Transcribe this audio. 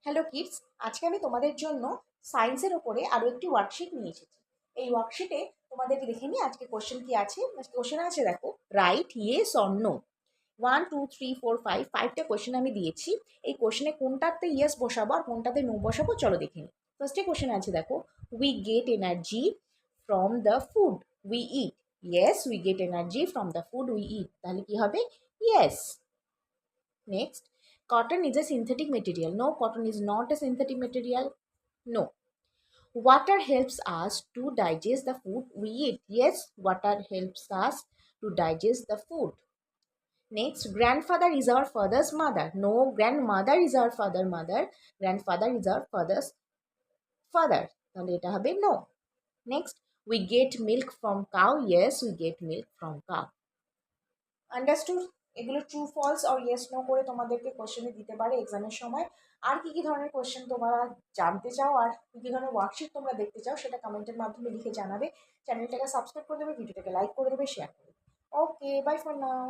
Hello kids, আজকে আমি তোমাদের জন্য সায়েন্সের ওপরে আরও একটি ওয়ার্কশিট নিয়ে এসেছি। এই ওয়ার্কশিটে তোমাদের দেখে নিই আজকে কোশ্চেন কি আছে। কোশ্চেন আছে, দেখো, রাইট ইয়েস অর নো। 1 2 3 4 5 5টা কোশ্চেন আমি দিয়েছি। এই কোশ্চেনে কোনটাতে ইয়েস বসাবো আর কোনটাতে নো বসাবো চলো দেখে নিই। ফার্স্টে কোশ্চেন আছে, দেখো, we get energy from the food we eat. Yes, we get energy from the food we eat, তাহলে কি হবে? Yes. Next, cotton is a synthetic material. No, cotton is not a synthetic material. No. Water helps us to digest the food we eat. Yes, water helps us to digest the food. Next, grandfather is our father's mother. No, grandmother is our father mother. Grandfather is our father's father. তাহলে এটা হবে no. Next, we get milk from cow. Yes, we get milk from cow. Understood? এগুলো true false আর yes no করে তোমাদেরকে কোশ্চেনে দিতে পারে এক্সামের সময়। আর কি কি ধরনের কোশ্চেন তোমরা জানতে চাও আর কি কি ধরনের ওয়ার্কশিট তোমরা দেখতে চাও সেটা কমেন্টের মাধ্যমে লিখে জানাবে। চ্যানেলটাকে সাবস্ক্রাইব করে দেবে, ভিডিওটাকে লাইক করে দেবে, শেয়ার করে দেবে। ওকে, বাই ফর নাও।